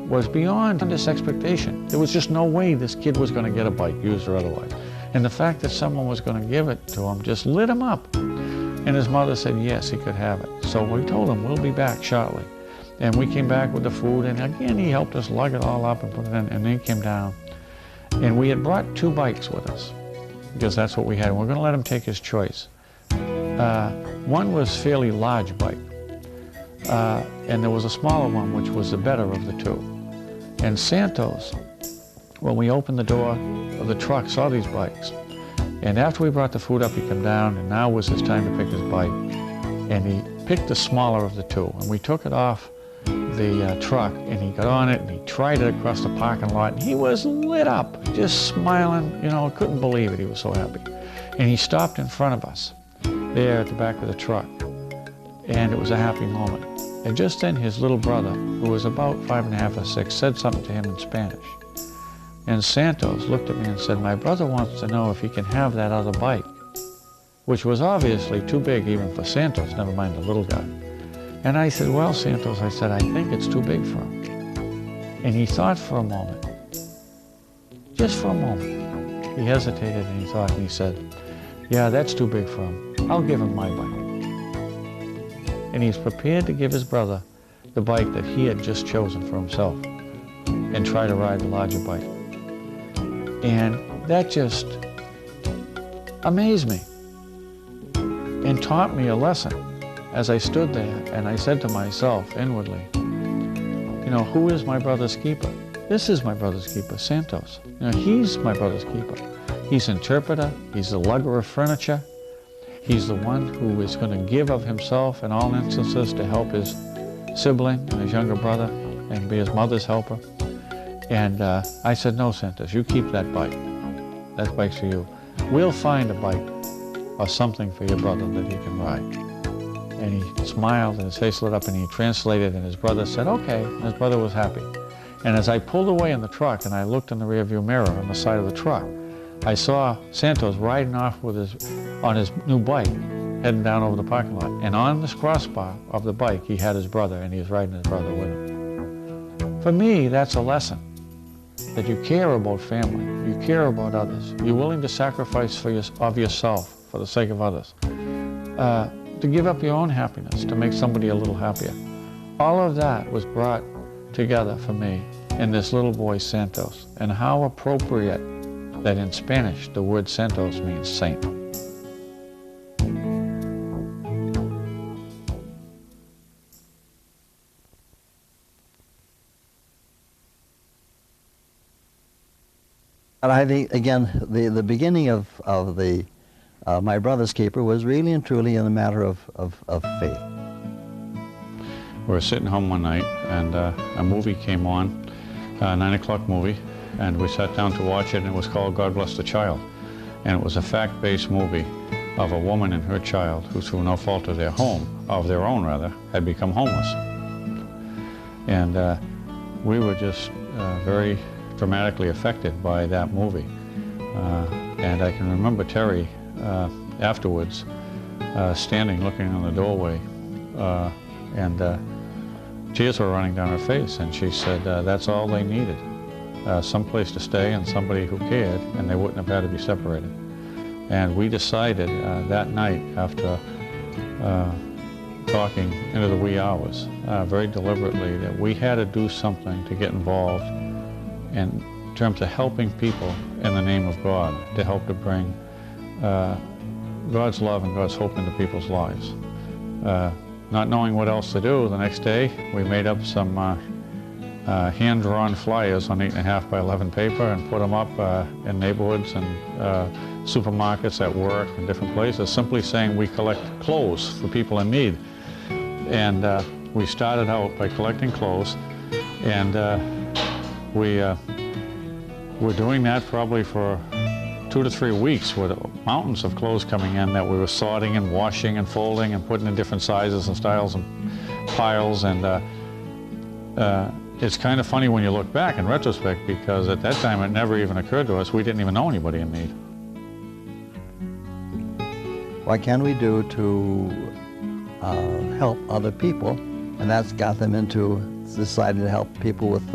was beyond this expectation. There was just no way this kid was going to get a bike, used or otherwise. And the fact that someone was going to give it to him just lit him up. And his mother said yes, he could have it. So we told him, we'll be back shortly. And we came back with the food, and again, he helped us lug it all up and put it in, and then he came down. And we had brought 2 bikes with us, because that's what we had. We're going to let him take his choice. One was a fairly large bike, and there was a smaller one, which was the better of the 2. And Santos, when we opened the door of the truck, saw these bikes. And after we brought the food up, he came down, and now was his time to pick his bike. And he picked the smaller of the 2, and we took it off the truck, and he got on it, and he tried it across the parking lot, and he was lit up, just smiling, you know, couldn't believe it, he was so happy. And he stopped in front of us, there at the back of the truck, and it was a happy moment. And just then his little brother, who was about 5 and a half or 6, said something to him in Spanish. And Santos looked at me and said, my brother wants to know if he can have that other bike, which was obviously too big even for Santos, never mind the little guy. And I said, well, Santos, I said, I think it's too big for him. And he thought for a moment, just for a moment. He hesitated and he thought, and he said, yeah, that's too big for him. I'll give him my bike. And he's prepared to give his brother the bike that he had just chosen for himself and try to ride the larger bike. And that just amazed me and taught me a lesson. As I stood there and I said to myself inwardly, you know, who is my brother's keeper? This is my brother's keeper, Santos. You know, he's my brother's keeper. He's interpreter, he's the lugger of furniture. He's the one who is going to give of himself in all instances to help his sibling and his younger brother and be his mother's helper. And I said, no, Santos, you keep that bike. That bike's for you. We'll find a bike or something for your brother that he can ride. And he smiled and his face lit up and he translated and his brother said, okay, and his brother was happy. And as I pulled away in the truck and I looked in the rearview mirror on the side of the truck, I saw Santos riding off with on his new bike, heading down over the parking lot. And on this crossbar of the bike, he had his brother and he was riding his brother with him. For me, that's a lesson, that you care about family, you care about others, you're willing to sacrifice of yourself for the sake of others. To give up your own happiness, to make somebody a little happier. All of that was brought together for me in this little boy, Santos, and how appropriate that in Spanish the word Santos means saint. And I think, again, the beginning of My Brother's Keeper was really and truly in the matter of faith. We were sitting home one night and a movie came on, a 9 o'clock movie, and we sat down to watch it, and it was called God Bless the Child. And it was a fact-based movie of a woman and her child who, through no fault of their own rather, had become homeless. And we were just very dramatically affected by that movie. And I can remember Terry afterwards standing looking in the doorway and tears were running down her face, and she said that's all they needed, some place to stay and somebody who cared, and they wouldn't have had to be separated. And we decided that night, after talking into the wee hours, very deliberately, that we had to do something to get involved in terms of helping people in the name of God, to help to bring God's love and God's hope into people's lives. Not knowing what else to do, the next day we made up some hand-drawn flyers on 8.5 by 11 paper and put them up in neighborhoods and supermarkets, at work, and different places, simply saying we collect clothes for people in need. And we started out by collecting clothes, and we were doing that probably for 2 to 3 weeks, with mountains of clothes coming in that we were sorting and washing and folding and putting in different sizes and styles and piles. And it's kind of funny when you look back in retrospect, because at that time it never even occurred to us. We didn't even know anybody in need. What can we do to help other people? And that's got them into decided to help people with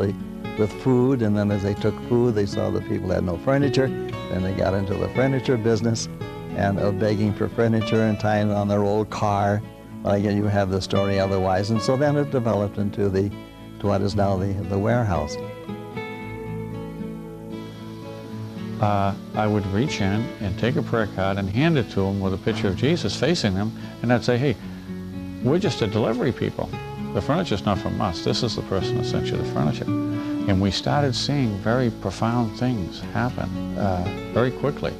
food, and then as they took food, they saw that people had no furniture, and they got into the furniture business and of begging for furniture and tying it on their old car. Again, you have the story otherwise, and so then it developed into to what is now the warehouse. I would reach in and take a prayer card and hand it to them with a picture of Jesus facing them, and I'd say, hey, we're just a delivery people. The furniture's not from us. This is the person that sent you the furniture. And we started seeing very profound things happen very quickly.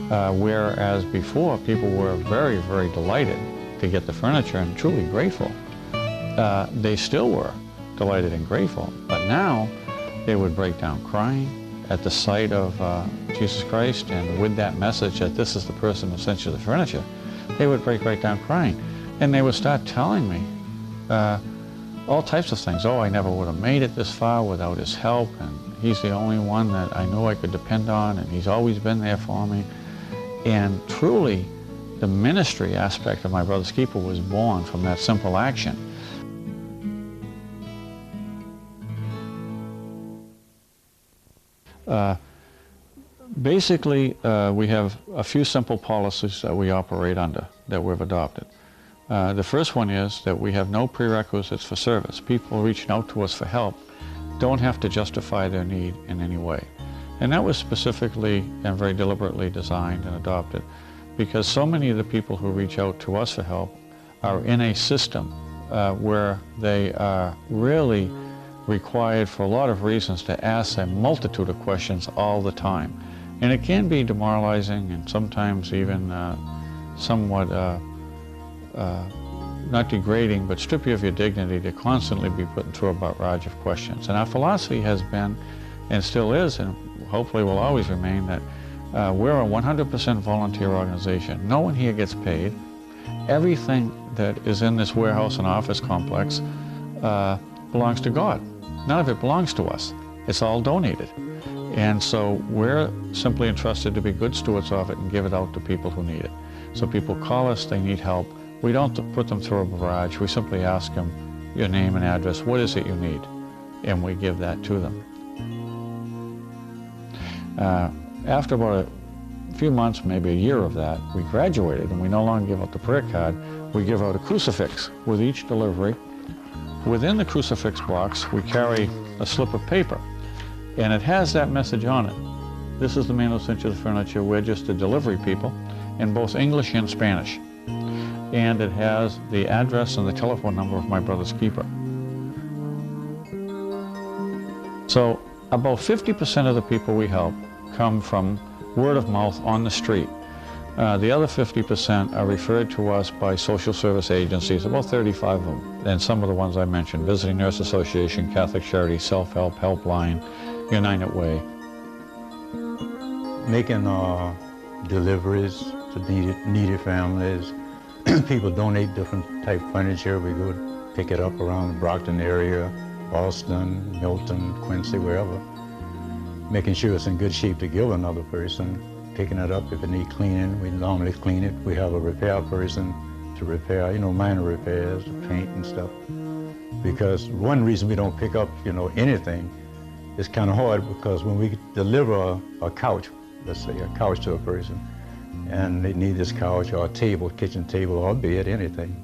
Whereas before, people were very, very delighted to get the furniture and truly grateful. They still were delighted and grateful, but now they would break down crying at the sight of Jesus Christ, and with that message that this is the person who sent you the furniture, they would break right down crying. And they would start telling me all types of things. Oh, I never would have made it this far without his help, and he's the only one that I knew I could depend on, and he's always been there for me. And truly, the ministry aspect of My Brother's Keeper was born from that simple action. Basically, we have a few simple policies that we operate under, that we've adopted. The first one is that we have no prerequisites for service. People reaching out to us for help don't have to justify their need in any way. And that was specifically and very deliberately designed and adopted because so many of the people who reach out to us for help are in a system where they are really required for a lot of reasons to ask a multitude of questions all the time. And it can be demoralizing and sometimes even somewhat not degrading, but strip you of your dignity to constantly be put through a barrage of questions. And our philosophy has been, and still is, and hopefully will always remain, that we're a 100% volunteer organization. No one here gets paid. Everything that is in this warehouse and office complex belongs to God. None of it belongs to us. It's all donated. And so we're simply entrusted to be good stewards of it and give it out to people who need it. So people call us, they need help. We don't put them through a barrage. We simply ask them your name and address. What is it you need? And we give that to them. After about a few months, maybe a year of that, we graduated and we no longer give out the prayer card. We give out a crucifix with each delivery. Within the crucifix box, we carry a slip of paper, and it has that message on it. This is the man who sent you the furniture. We're just the delivery people, in both English and Spanish. And it has the address and the telephone number of My Brother's Keeper. So about 50% of the people we help come from word of mouth on the street. The other 50% are referred to us by social service agencies, about 35 of them, and some of the ones I mentioned: Visiting Nurse Association, Catholic Charity, Self-Help, Helpline, United Way. Making deliveries to needy families. People donate different type of furniture. We go pick it up around the Brockton area, Boston, Milton, Quincy, wherever. Making sure it's in good shape to give another person. Picking it up if it needs cleaning. We normally clean it. We have a repair person to repair, minor repairs, paint and stuff. Because one reason we don't pick up, anything, it's kind of hard because when we deliver a couch, let's say a couch to a person, and they need this couch or a table, kitchen table or a bed, anything,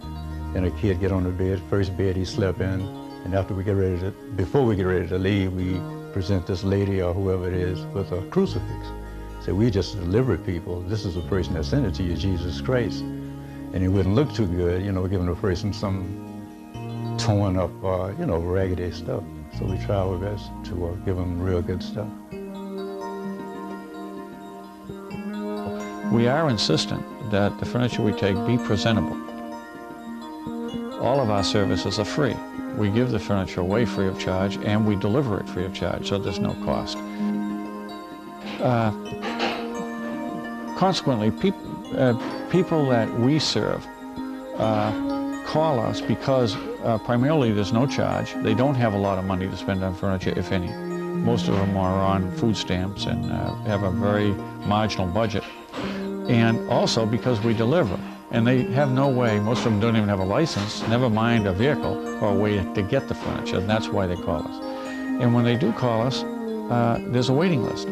and a kid get on the bed, first bed he slept in, and after we get ready to, before we get ready to leave, we present this lady or whoever it is with a crucifix. So we just deliver people. This is the person that sent it to you, Jesus Christ. And it wouldn't look too good, giving the person some torn up, raggedy stuff. So we try our best to give them real good stuff. We are insistent that the furniture we take be presentable. All of our services are free. We give the furniture away free of charge, and we deliver it free of charge, so there's no cost. Consequently, people that we serve call us because primarily there's no charge. They don't have a lot of money to spend on furniture, if any. Most of them are on food stamps and have a very marginal budget. And also because we deliver. And they have no way, most of them don't even have a license, never mind a vehicle or a way to get the furniture, and that's why they call us. And when they do call us, there's a waiting list.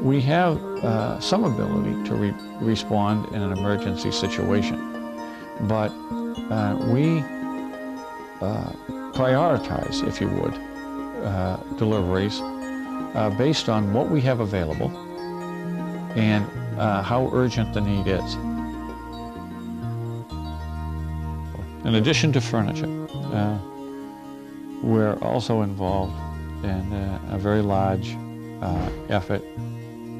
We have some ability to respond in an emergency situation, but we prioritize, if you would, deliveries based on what we have available and how urgent the need is. In addition to furniture, we're also involved in a very large effort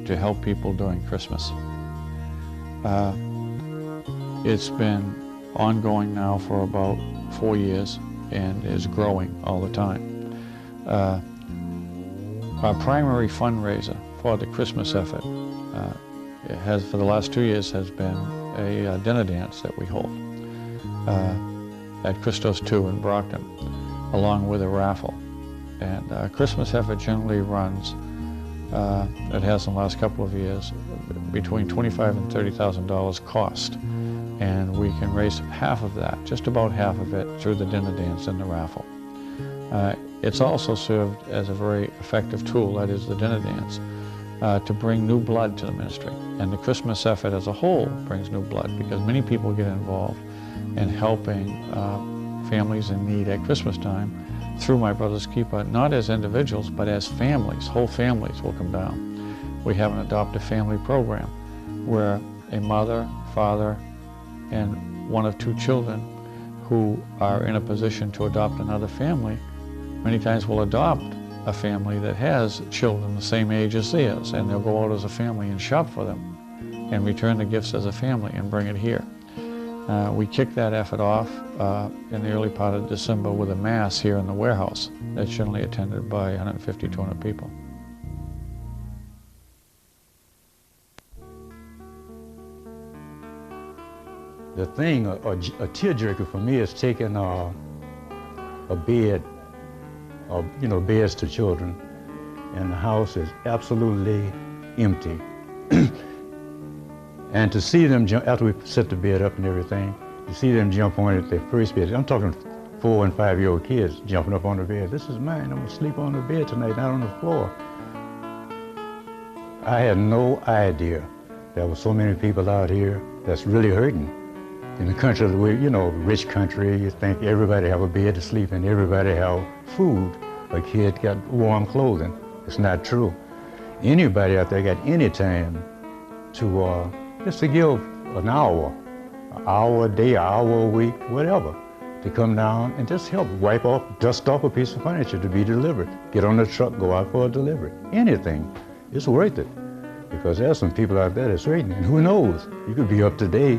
to help people during Christmas. It's been ongoing now for about 4 years and is growing all the time. Our primary fundraiser for the Christmas effort for the last 2 years has been a dinner dance that we hold at Christos 2 in Brockton, along with a raffle. And our Christmas effort generally runs, it has in the last couple of years, between $25,000 and $30,000 cost. And we can raise half of that, just about half of it, through the dinner dance and the raffle. It's also served as a very effective tool, that is the dinner dance, to bring new blood to the ministry. And the Christmas effort as a whole brings new blood because many people get involved in helping families in need at Christmas time through My Brother's Keeper, not as individuals, but as families. Whole families will come down. We have an adoptive family program where a mother, father, and one of 2 children who are in a position to adopt another family, many times will adopt a family that has children the same age as theirs, and they'll go out as a family and shop for them and return the gifts as a family and bring it here. We kick that effort off in the early part of December with a mass here in the warehouse that's generally attended by 150, 200 people. The thing, a tearjerker for me is taking a bed, beds to children, and the house is absolutely empty. And to see them jump, after we set the bed up and everything, to see them jump on it, their first bed. I'm talking 4- and 5-year-old kids jumping up on the bed. This is mine, I'm gonna sleep on the bed tonight, not on the floor. I had no idea there were so many people out here that's really hurting. In the country, rich country, you think everybody have a bed to sleep in, everybody have food, a kid got warm clothing. It's not true. Anybody out there got any time to just to give an hour a day, an hour a week, whatever, to come down and just help wipe off, dust off a piece of furniture to be delivered. Get on the truck, go out for a delivery. Anything, it's worth it. Because there's some people out there that's waiting, and who knows, you could be up today.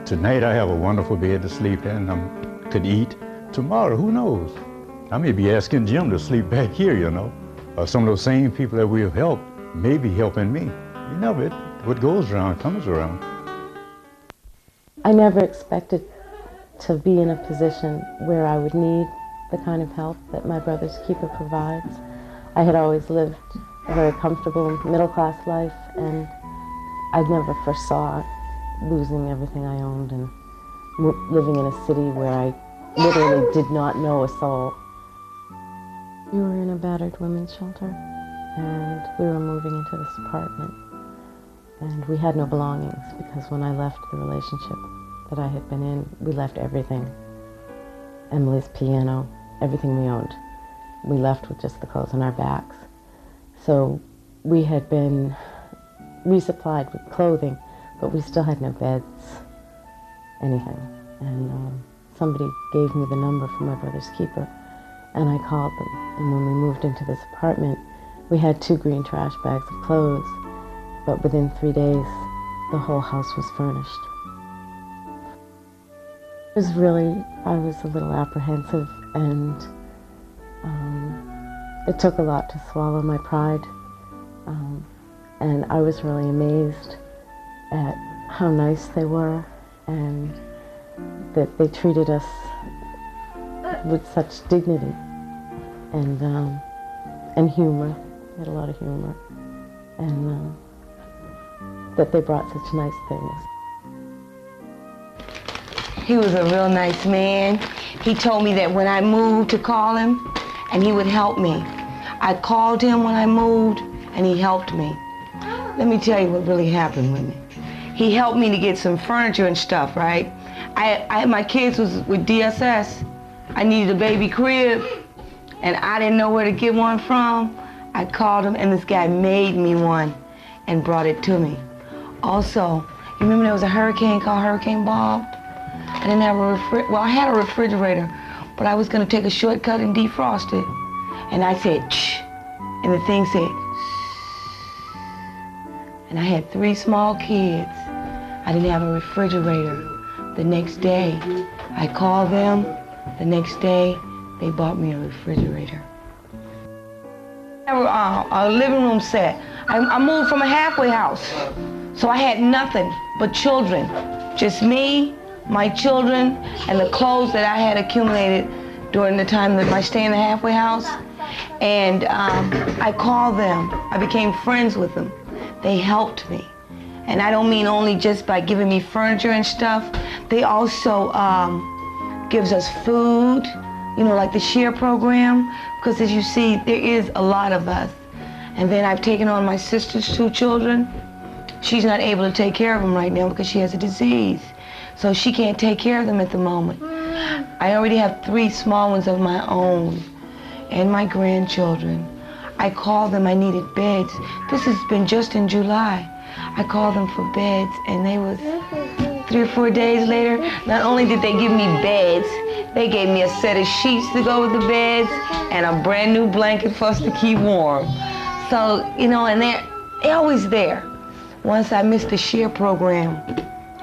Tonight I have a wonderful bed to sleep in, I could eat. Tomorrow, who knows? I may be asking Jim to sleep back here, Or some of those same people that we have helped may be helping me. You know, what goes around comes around. I never expected to be in a position where I would need the kind of help that My Brother's Keeper provides. I had always lived a very comfortable middle-class life, and I never foresaw losing everything I owned and living in a city where I literally did not know a soul. We were in a battered women's shelter, and we were moving into this apartment. And we had no belongings because when I left the relationship that I had been in, we left everything. Emily's piano, everything we owned. We left with just the clothes on our backs. So we had been resupplied with clothing, but we still had no beds, anything. And somebody gave me the number for My Brother's Keeper, and I called them. And when we moved into this apartment, we had 2 green trash bags of clothes. But within 3 days, the whole house was furnished. I was a little apprehensive, and it took a lot to swallow my pride. And I was really amazed at how nice they were, and that they treated us with such dignity and humor. They had a lot of humor. And that they brought such nice things. He was a real nice man. He told me that when I moved to call him, and he would help me. I called him when I moved, and he helped me. Let me tell you what really happened with me. He helped me to get some furniture and stuff, right? My kids was with DSS. I needed a baby crib, and I didn't know where to get one from. I called him, and this guy made me one and brought it to me. Also, you remember there was a hurricane called Hurricane Bob? I didn't have well, I had a refrigerator, but I was gonna take a shortcut and defrost it. And I said, shh, and the thing said, and I had 3 small kids. I didn't have a refrigerator. The next day, I called them. The next day, they bought me a refrigerator. A living room set. I moved from a halfway house, so I had nothing but children. Just me, my children, and the clothes that I had accumulated during the time that I stayed in the halfway house. And I called them. I became friends with them. They helped me. And I don't mean only just by giving me furniture and stuff. They also gives us food, you know, like the SHARE program, because as you see, there is a lot of us. And then I've taken on my sister's 2 children. She's not able to take care of them right now because she has a disease. So she can't take care of them at the moment. I already have 3 small ones of my own and my grandchildren. I called them, I needed beds. This has been just in July. I called them for beds, and they was 3 or 4 days later. Not only did they give me beds, they gave me a set of sheets to go with the beds and a brand new blanket for us to keep warm. So, you know, and they're always there. Once I missed the SHARE program,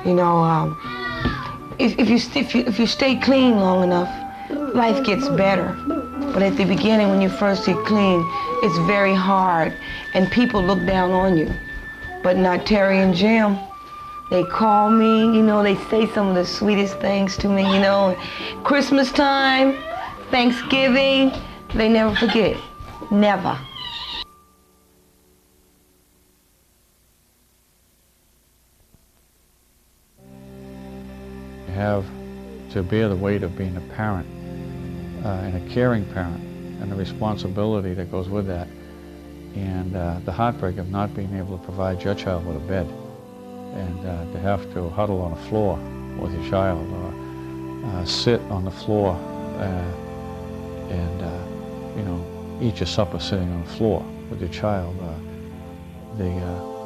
you know, if you stay clean long enough, life gets better. But at the beginning, when you first get clean, it's very hard, and people look down on you. But not Terry and Jim. They call me, you know, they say some of the sweetest things to me, you know. Christmas time, Thanksgiving, they never forget, never. You have to bear the weight of being a parent and a caring parent and the responsibility that goes with that, and the heartbreak of not being able to provide your child with a bed, and to have to huddle on the floor with your child, or sit on the floor and you know, eat your supper sitting on the floor with your child. The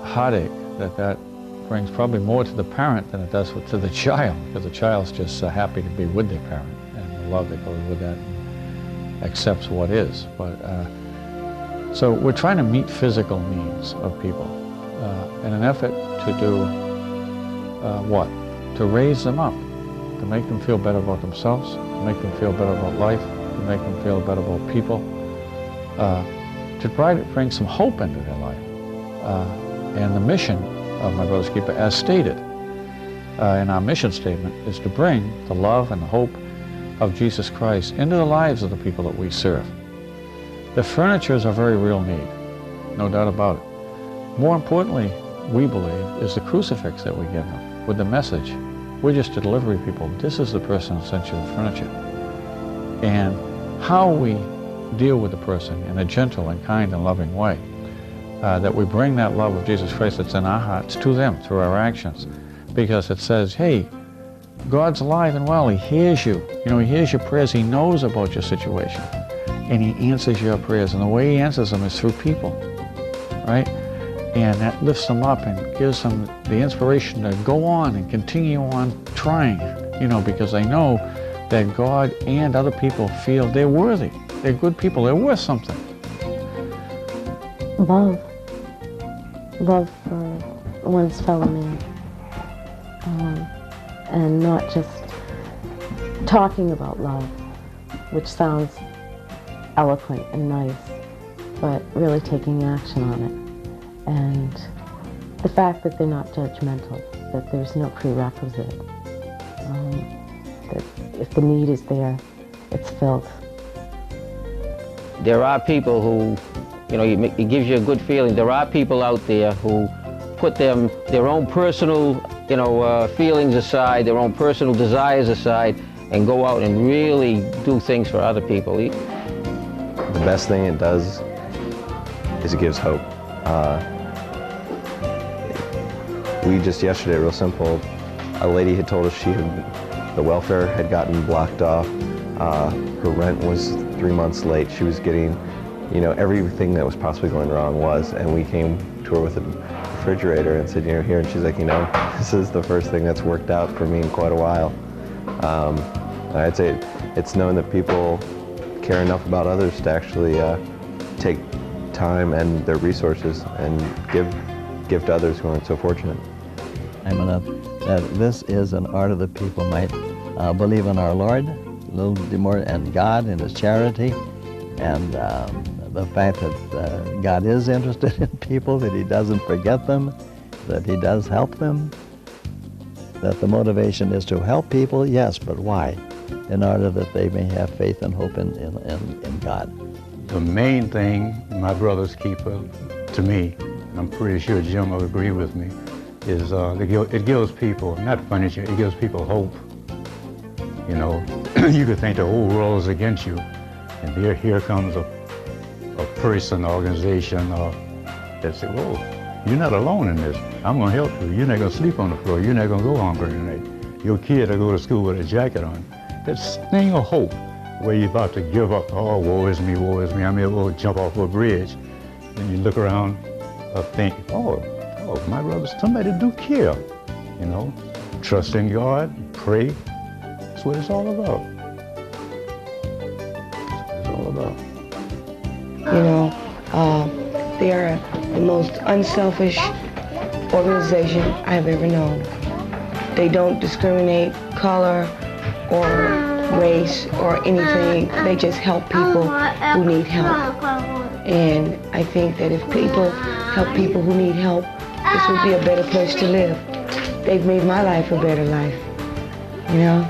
heartache that brings probably more to the parent than it does to the child, because the child's just happy to be with their parent and the love that goes with that and accepts what is. But so we're trying to meet physical needs of people in an effort to do what? To raise them up, to make them feel better about themselves, to make them feel better about life, to make them feel better about people, to try to bring some hope into their life. And the mission of My Brother's Keeper, as stated in our mission statement, is to bring the love and the hope of Jesus Christ into the lives of the people that we serve. The furniture is a very real need, no doubt about it. More importantly, we believe, is the crucifix that we give them with the message. We're just the delivery people. This is the person who sent you the furniture. And how we deal with the person in a gentle and kind and loving way, that we bring that love of Jesus Christ that's in our hearts to them through our actions. Because it says, hey, God's alive and well. He hears you. You know, He hears your prayers. He knows about your situation. And He answers your prayers. And the way He answers them is through people, right? And that lifts them up and gives them the inspiration to go on and continue on trying, you know, because they know that God and other people feel they're worthy. They're good people. They're worth something. Love. Love for one's fellow man. And not just talking about love, which sounds eloquent and nice, but really taking action on it. And the fact that they're not judgmental, that there's no prerequisite, that if the need is there, it's filled. There are people who, you know, it gives you a good feeling. There are people out there who put their own personal you know, feelings aside, their own personal desires aside, and go out and really do things for other people. The best thing it does is it gives hope. We just yesterday, real simple, a lady had told us the welfare had gotten blocked off. Her rent was 3 months late. She was getting, you know, everything that was possibly going wrong was, and we came to her with a refrigerator and said, you know, here, and she's like, you know, this is the first thing that's worked out for me in quite a while. I'd say it's knowing that people care enough about others to actually take time and their resources and give to others who aren't so fortunate. I mean, that this is an art of the people might believe in our Lord, a little bit more, and God and His charity, and the fact that God is interested in people, that He doesn't forget them, that He does help them, that the motivation is to help people, yes, but why? In order that they may have faith and hope in God. The main thing my brothers keep to me, I'm pretty sure Jim will agree with me, is it gives people, not furniture, it gives people hope. You know, you could think the whole world is against you, and here comes a person, organization that say, whoa, you're not alone in this. I'm gonna help you. You're not gonna sleep on the floor. You're not gonna go hungry tonight. Your kid will go to school with a jacket on. That thing of hope where you're about to give up, oh, woe is me, I'm able to jump off a bridge. And you look around, think, oh, my brothers, somebody do care, you know. Trust in God, pray. That's what it's all about. That's what it's all about. You know, they are the most unselfish organization I've ever known. They don't discriminate color or race or anything. They just help people who need help. And I think that if people help people who need help, this would be a better place to live. They've made my life a better life, you know?